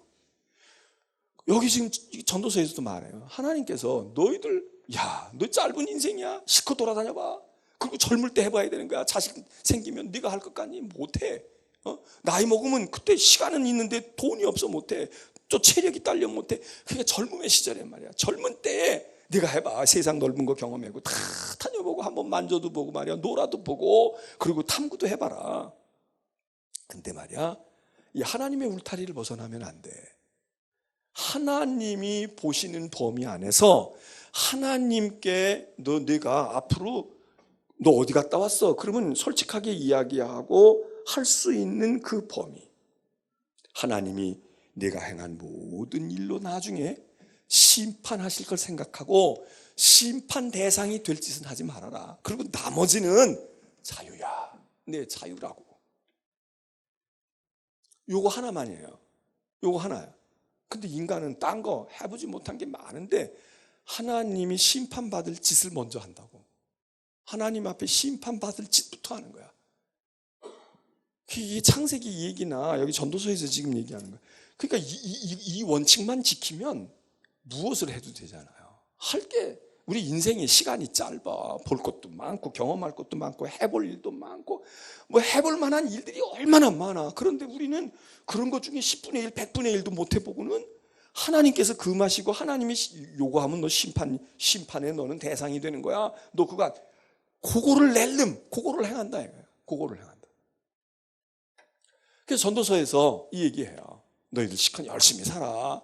A: 여기 지금 전도서에서도 말해요. 하나님께서 너희들, 야, 너 짧은 인생이야. 실컷 돌아다녀봐. 그리고 젊을 때 해봐야 되는 거야. 자식 생기면 네가 할 것 같니? 못해. 나이 먹으면 그때 시간은 있는데 돈이 없어 못해. 또 체력이 딸려 못해. 그게 젊음의 시절에 말이야. 젊은 때에 네가 해봐. 세상 넓은 거 경험하고 다 다녀보고 한번 만져도 보고 말이야. 놀아도 보고 그리고 탐구도 해봐라. 근데 말이야, 이 하나님의 울타리를 벗어나면 안 돼. 하나님이 보시는 범위 안에서 하나님께 내가 앞으로 너 어디 갔다 왔어? 그러면 솔직하게 이야기하고 할 수 있는 그 범위. 하나님이 내가 행한 모든 일로 나중에 심판하실 걸 생각하고 심판 대상이 될 짓은 하지 말아라. 그리고 나머지는 자유야. 내 자유라고. 요거 하나만이에요. 요거 하나야. 근데 인간은 딴 거 해보지 못한 게 많은데 하나님이 심판받을 짓을 먼저 한다고. 하나님 앞에 심판받을 짓부터 하는 거야. 이게 창세기 얘기나 여기 전도서에서 지금 얘기하는 거야. 그러니까 이 원칙만 지키면 무엇을 해도 되잖아요. 할 게, 우리 인생의 시간이 짧아. 볼 것도 많고 경험할 것도 많고 해볼 일도 많고 뭐 해볼 만한 일들이 얼마나 많아. 그런데 우리는 그런 것 중에 10분의 1, 100분의 1도 못 해보고는 하나님께서 금하시고 하나님이 요구하면 너 심판에 너는 대상이 되는 거야. 너 그거를 그거를 행한다 이거야. 그거를 행한다. 그래서 전도서에서 이 얘기해요. 너희들 시컷 열심히 살아.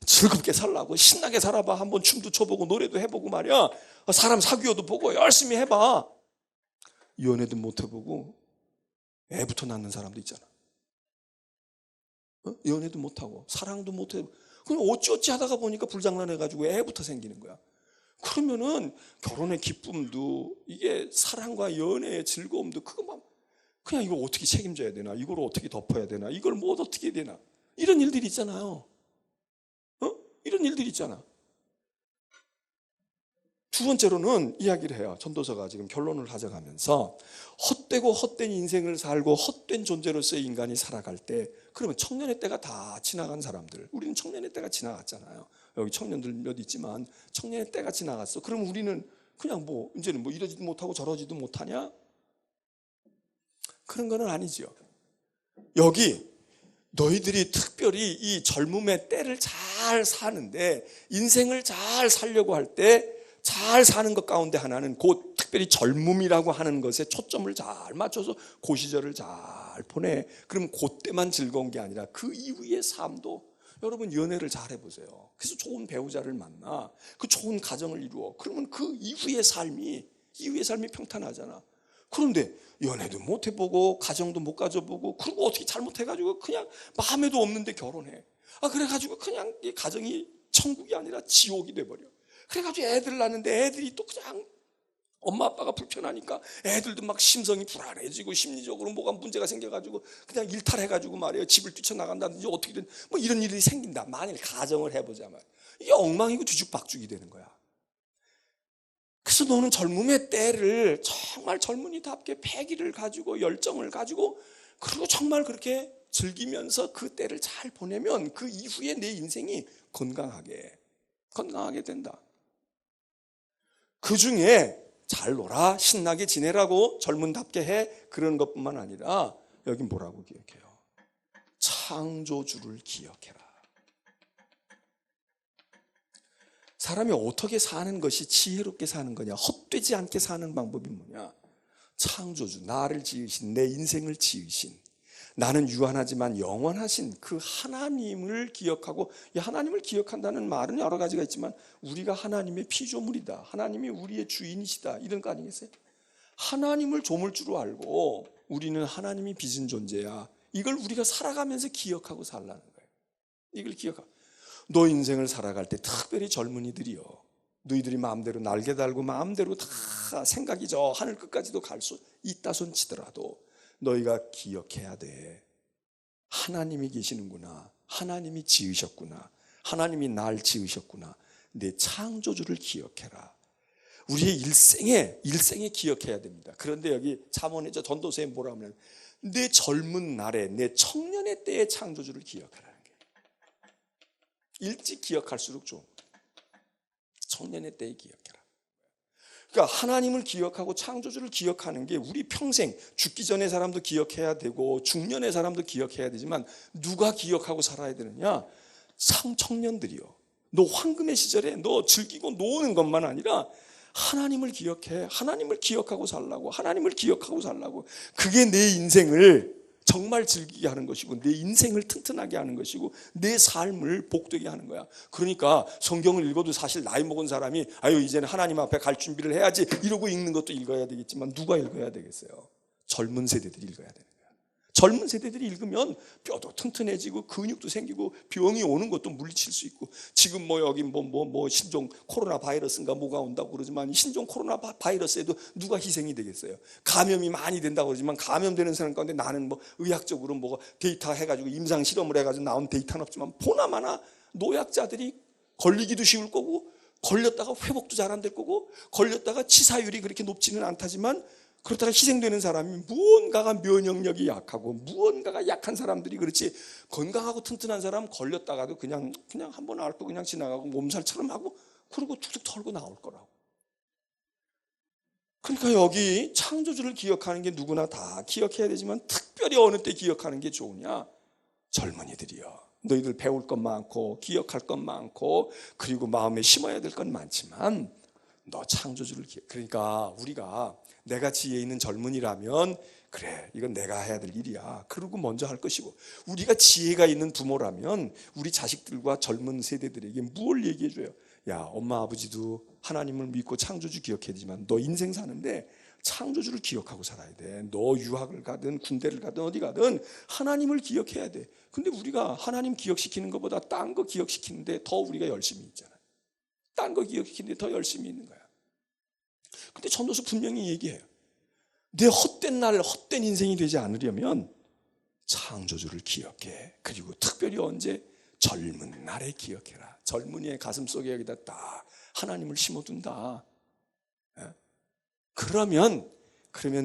A: 즐겁게 살라고 신나게 살아봐. 한번 춤도 춰보고 노래도 해보고 말이야. 사람 사귀어도 보고 열심히 해봐. 연애도 못 해보고 애부터 낳는 사람도 있잖아. 연애도 못하고 사랑도 못해보고 그냥 어찌어찌 하다가 보니까 불장난해가지고 애부터 생기는 거야. 그러면은 결혼의 기쁨도 이게 사랑과 연애의 즐거움도 그거만 그냥 이거 어떻게 책임져야 되나? 이걸 어떻게 덮어야 되나? 이걸 뭐 어떻게 해야 되나? 이런 일들이 있잖아요. 이런 일들이 있잖아. 두 번째로는 이야기를 해요. 전도서가 지금 결론을 가져가면서 헛되고 헛된 인생을 살고 헛된 존재로서의 인간이 살아갈 때 그러면 청년의 때가 다 지나간 사람들, 우리는 청년의 때가 지나갔잖아요. 여기 청년들 몇 있지만 청년의 때가 지나갔어. 그럼 우리는 그냥 뭐 이제는 뭐 이러지도 못하고 저러지도 못하냐? 그런 건 아니죠. 여기 너희들이 특별히 이 젊음의 때를 잘 사는데 인생을 잘 살려고 할 때 잘 사는 것 가운데 하나는 그 특별히 젊음이라고 하는 것에 초점을 잘 맞춰서 그 시절을 잘 보내. 그럼 그때만 즐거운 게 아니라 그 이후의 삶도 여러분 연애를 잘 해보세요. 그래서 좋은 배우자를 만나. 그 좋은 가정을 이루어. 그러면 그 이후의 삶이 평탄하잖아. 그런데 연애도 못 해보고 가정도 못 가져보고 그리고 어떻게 잘못해가지고 그냥 마음에도 없는데 결혼해. 그래가지고 그냥 이 가정이 천국이 아니라 지옥이 돼버려. 그래가지고 애들 낳는데 애들이 또 그냥 엄마 아빠가 불편하니까 애들도 막 심성이 불안해지고 심리적으로 뭐가 문제가 생겨가지고 그냥 일탈해가지고 말이에요. 집을 뛰쳐나간다든지 어떻게든 뭐 이런 일이 생긴다. 만일 가정을 해보자면 이게 엉망이고 뒤죽박죽이 되는 거야. 그래서 너는 젊음의 때를 정말 젊은이답게 패기를 가지고 열정을 가지고 그리고 정말 그렇게 즐기면서 그 때를 잘 보내면 그 이후에 내 인생이 건강하게 된다. 그 중에 잘 놀아 신나게 지내라고 젊은답게 해 그런 것뿐만 아니라 여기 뭐라고 기억해요? 창조주를 기억해라. 사람이 어떻게 사는 것이 지혜롭게 사는 거냐? 헛되지 않게 사는 방법이 뭐냐? 창조주, 나를 지으신, 내 인생을 지으신, 나는 유한하지만 영원하신 그 하나님을 기억하고, 이 하나님을 기억한다는 말은 여러 가지가 있지만 우리가 하나님의 피조물이다, 하나님이 우리의 주인이시다, 이런 거 아니겠어요? 하나님을 조물주로 알고 우리는 하나님이 빚은 존재야. 이걸 우리가 살아가면서 기억하고 살라는 거예요. 이걸 기억하고. 너 인생을 살아갈 때 특별히 젊은이들이요, 너희들이 마음대로 날개 달고 마음대로 다 생각이 저 하늘 끝까지도 갈 수 있다 손 치더라도 너희가 기억해야 돼. 하나님이 계시는구나. 하나님이 지으셨구나. 하나님이 날 지으셨구나. 내 창조주를 기억해라. 우리의 일생에 기억해야 됩니다. 그런데 여기 잠언의 저 전도서에 뭐라 하면 내 젊은 날에 내 청년의 때의 창조주를 기억하라는 게. 일찍 기억할수록 좋은 거예요. 청년의 때에 기억해라. 그러니까 하나님을 기억하고 창조주를 기억하는 게 우리 평생, 죽기 전의 사람도 기억해야 되고 중년의 사람도 기억해야 되지만 누가 기억하고 살아야 되느냐? 청년들이요. 너 황금의 시절에 너 즐기고 노는 것만 아니라 하나님을 기억해. 하나님을 기억하고 살라고. 하나님을 기억하고 살라고. 그게 내 인생을 정말 즐기게 하는 것이고 내 인생을 튼튼하게 하는 것이고 내 삶을 복되게 하는 거야. 그러니까 성경을 읽어도 사실 나이 먹은 사람이 아유 이제는 하나님 앞에 갈 준비를 해야지 이러고 읽는 것도 읽어야 되겠지만 누가 읽어야 되겠어요? 젊은 세대들이 읽어야 되는 거야. 젊은 세대들이 읽으면 뼈도 튼튼해지고 근육도 생기고 병이 오는 것도 물리칠 수 있고 지금 뭐 여기 뭐 신종 코로나 바이러스인가 뭐가 온다고 그러지만 신종 코로나 바이러스에도 누가 희생이 되겠어요? 감염이 많이 된다고 그러지만 감염되는 사람 가운데 나는 뭐 의학적으로 뭐 데이터 해가지고 임상 실험을 해가지고 나온 데이터는 없지만 보나마나 노약자들이 걸리기도 쉬울 거고 걸렸다가 회복도 잘 안 될 거고 걸렸다가 치사율이 그렇게 높지는 않다지만 그렇다가 희생되는 사람이 무언가가 면역력이 약하고 무언가가 약한 사람들이 그렇지 건강하고 튼튼한 사람 걸렸다가도 그냥 한번 앓고 그냥 지나가고 몸살처럼 하고 그러고 툭툭 털고 나올 거라고. 그러니까 여기 창조주를 기억하는 게 누구나 다 기억해야 되지만 특별히 어느 때 기억하는 게 좋으냐? 젊은이들이요. 너희들 배울 것 많고 기억할 것 많고 그리고 마음에 심어야 될 건 많지만 너 창조주를 그러니까 우리가 내가 지혜 있는 젊은이라면 그래 이건 내가 해야 될 일이야 그러고 먼저 할 것이고 우리가 지혜가 있는 부모라면 우리 자식들과 젊은 세대들에게 뭘 얘기해줘요? 야 엄마 아버지도 하나님을 믿고 창조주 기억해야 되지만 너 인생 사는데 창조주를 기억하고 살아야 돼. 너 유학을 가든 군대를 가든 어디 가든 하나님을 기억해야 돼. 근데 우리가 하나님 기억시키는 것보다 딴 거 기억시키는데 더 우리가 열심히 있잖아. 딴 거 기억시키는데 더 열심히 있는 거야. 근데 전도서 분명히 얘기해요. 내 헛된 날 헛된 인생이 되지 않으려면 창조주를 기억해. 그리고 특별히 언제? 젊은 날에 기억해라. 젊은이의 가슴속에 여기다 딱 하나님을 심어둔다. 그러면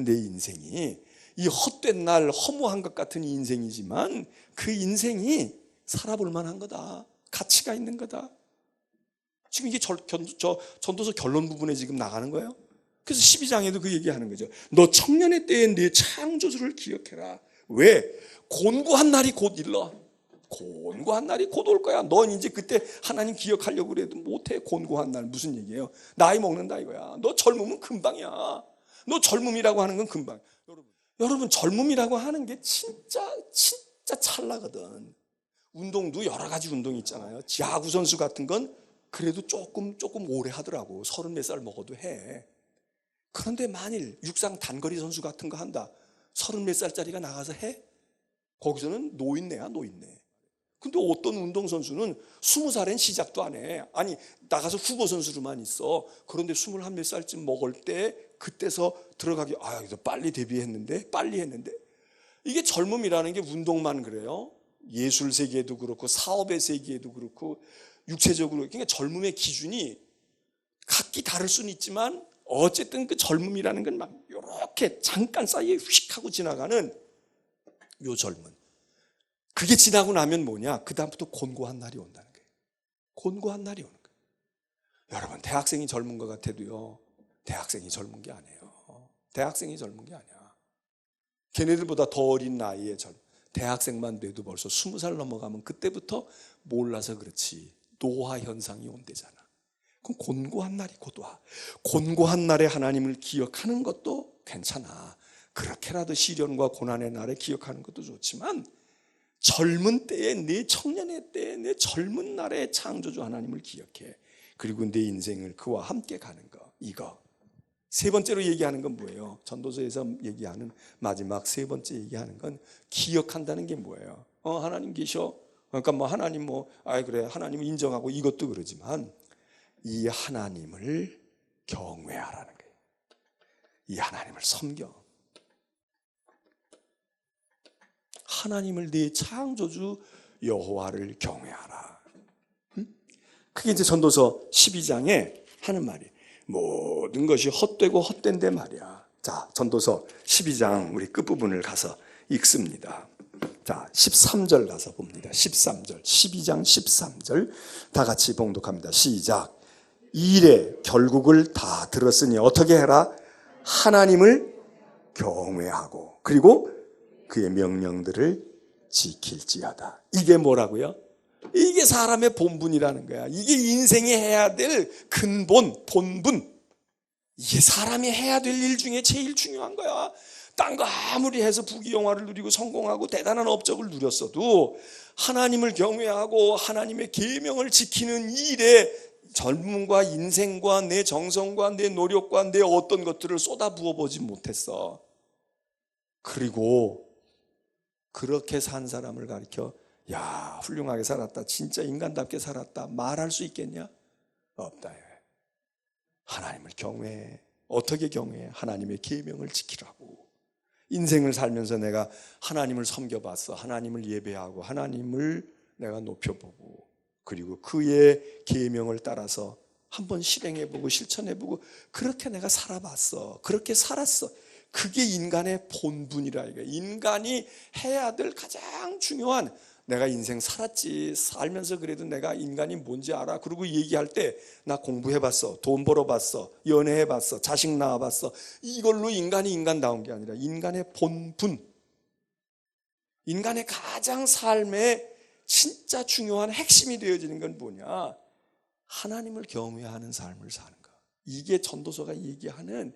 A: 내 인생이 이 헛된 날 허무한 것 같은 인생이지만 그 인생이 살아볼 만한 거다. 가치가 있는 거다. 지금 이게 전도서 결론 부분에 지금 나가는 거예요. 그래서 12장에도 그 얘기하는 거죠. 너 청년의 때에 내 창조주를 기억해라. 왜? 곤고한 날이 곧 일러. 곤고한 날이 곧 올 거야. 넌 이제 그때 하나님 기억하려고 그래도 못해. 곤고한 날 무슨 얘기예요? 나이 먹는다 이거야. 너 젊으면 금방이야. 너 젊음이라고 하는 건 금방. 여러분 젊음이라고 하는 게 진짜 찰나거든. 운동도 여러 가지 운동이 있잖아요. 야구 선수 같은 건 그래도 조금 오래 하더라고. 30몇 살 먹어도 해. 그런데 만일 육상 단거리 선수 같은 거 한다. 30몇 살짜리가 나가서 해? 거기서는 노인네야 노인네. 근데 어떤 운동선수는 20살엔 시작도 안 해. 아니 나가서 후보 선수로만 있어. 그런데 21몇 살쯤 먹을 때 그때서 들어가기 빨리 데뷔했는데 빨리 했는데 이게 젊음이라는 게 운동만 그래요. 예술 세계에도 그렇고 사업의 세계에도 그렇고 육체적으로 그러니까 젊음의 기준이 각기 다를 수는 있지만 어쨌든 그 젊음이라는 건 막 이렇게 잠깐 사이에 휙하고 지나가는 요 젊은. 그게 지나고 나면 뭐냐? 그 다음부터 곤고한 날이 온다는 거예요. 곤고한 날이 오는 거예요. 여러분 대학생이 젊은 것 같아도요. 대학생이 젊은 게 아니에요. 대학생이 젊은 게 아니야. 걔네들보다 더 어린 나이에 대학생만 돼도 벌써 20살 넘어가면 그때부터 몰라서 그렇지 노화 현상이 온대잖아. 그럼 곤고한 날이 곧 와. 곤고한 날에 하나님을 기억하는 것도 괜찮아. 그렇게라도 시련과 고난의 날에 기억하는 것도 좋지만 젊은 때에 내 청년의 때에 내 젊은 날에 창조주 하나님을 기억해. 그리고 내 인생을 그와 함께 가는 거. 이거. 세 번째로 얘기하는 건 뭐예요? 전도서에서 얘기하는 마지막 세 번째 얘기하는 건 기억한다는 게 뭐예요? 하나님 계셔. 그러니까 하나님 그래 하나님 인정하고 이것도 그러지만 이 하나님을 경외하라는 거예요. 이 하나님을 섬겨. 하나님을 네 창조주 여호와를 경외하라. 그게 이제 전도서 12장에 하는 말이에요. 모든 것이 헛되고 헛된데 말이야. 자, 전도서 12장 우리 끝부분을 가서 읽습니다. 자, 13절 가서 봅니다. 13절, 12장 13절 다 같이 봉독합니다. 시작. 이래 결국을 다 들었으니 어떻게 해라? 하나님을 경외하고 그리고 그의 명령들을 지킬지어다. 이게 뭐라고요? 이게 사람의 본분이라는 거야. 이게 인생이 해야 될 근본, 본분. 이게 사람이 해야 될 일 중에 제일 중요한 거야. 딴 거 아무리 해서 부귀영화를 누리고 성공하고 대단한 업적을 누렸어도 하나님을 경외하고 하나님의 계명을 지키는 이 일에 젊음과 인생과 내 정성과 내 노력과 내 어떤 것들을 쏟아 부어보지 못했어. 그리고 그렇게 산 사람을 가리켜 야, 훌륭하게 살았다, 진짜 인간답게 살았다 말할 수 있겠냐? 없다. 하나님을 경외해. 어떻게 경외해? 하나님의 계명을 지키라고. 인생을 살면서 내가 하나님을 섬겨봤어. 하나님을 예배하고 하나님을 내가 높여보고 그리고 그의 계명을 따라서 한번 실행해보고 실천해보고 그렇게 내가 살아봤어. 그렇게 살았어. 그게 인간의 본분이라 이거. 인간이 해야 될 가장 중요한 내가 인생 살았지. 살면서 그래도 내가 인간이 뭔지 알아. 그리고 얘기할 때 나 공부해봤어. 돈 벌어봤어. 연애해봤어. 자식 낳아봤어. 이걸로 인간이 인간다운 게 아니라 인간의 본분. 인간의 가장 삶의 진짜 중요한 핵심이 되어지는 건 뭐냐? 하나님을 경외하는 삶을 사는 거. 이게 전도서가 얘기하는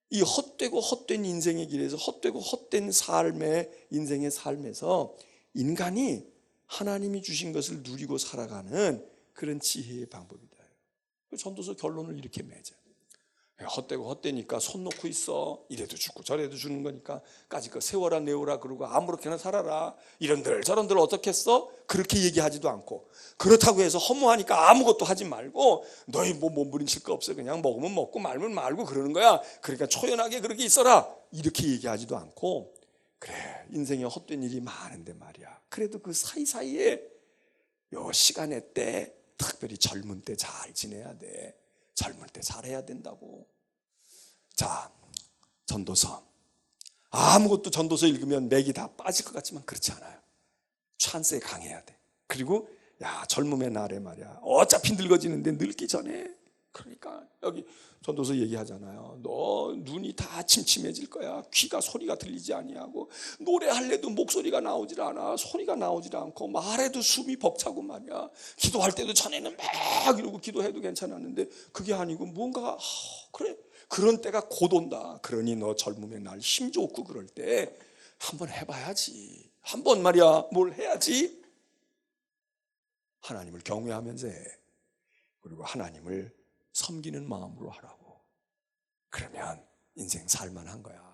A: 이 헛되고 헛된 인생의 길에서 헛되고 헛된 삶의 인생의 삶에서 인간이 하나님이 주신 것을 누리고 살아가는 그런 지혜의 방법이다. 전도서 결론을 이렇게 맺어요. 헛되고 헛되니까 손 놓고 있어. 이래도 죽고 저래도 죽는 거니까 까짓 거 세워라 내오라 그러고 아무렇게나 살아라. 이런들 저런들 어떻게 했어? 그렇게 얘기하지도 않고 그렇다고 해서 허무하니까 아무것도 하지 말고 너희 뭐 몸부림칠 거 없어. 그냥 먹으면 먹고 말면 말고 그러는 거야. 그러니까 초연하게 그렇게 있어라. 이렇게 얘기하지도 않고 그래 인생에 헛된 일이 많은데 말이야. 그래도 그 사이사이에 요 시간의 때 특별히 젊은 때 잘 지내야 돼. 젊을 때 잘해야 된다고. 자, 전도서. 아무것도 전도서 읽으면 맥이 다 빠질 것 같지만 그렇지 않아요. 찬스에 강해야 돼. 그리고 야 젊음의 날에 말이야. 어차피 늙어지는데 늙기 전에 그러니까 여기 전도서 얘기하잖아요. 너 눈이 다 침침해질 거야. 귀가 소리가 들리지 아니하고 노래할래도 목소리가 나오질 않아. 소리가 나오질 않고 말해도 숨이 벅차고 말이야. 기도할 때도 전에는 막 이러고 기도해도 괜찮았는데 그게 아니고 뭔가 그래 그런 때가 곧 온다. 그러니 너 젊음의 날 힘 좋고 그럴 때 한번 해봐야지. 한번 말이야 뭘 해야지. 하나님을 경외하면서 해. 그리고 하나님을 섬기는 마음으로 하라고. 그러면 인생 살만한 거야.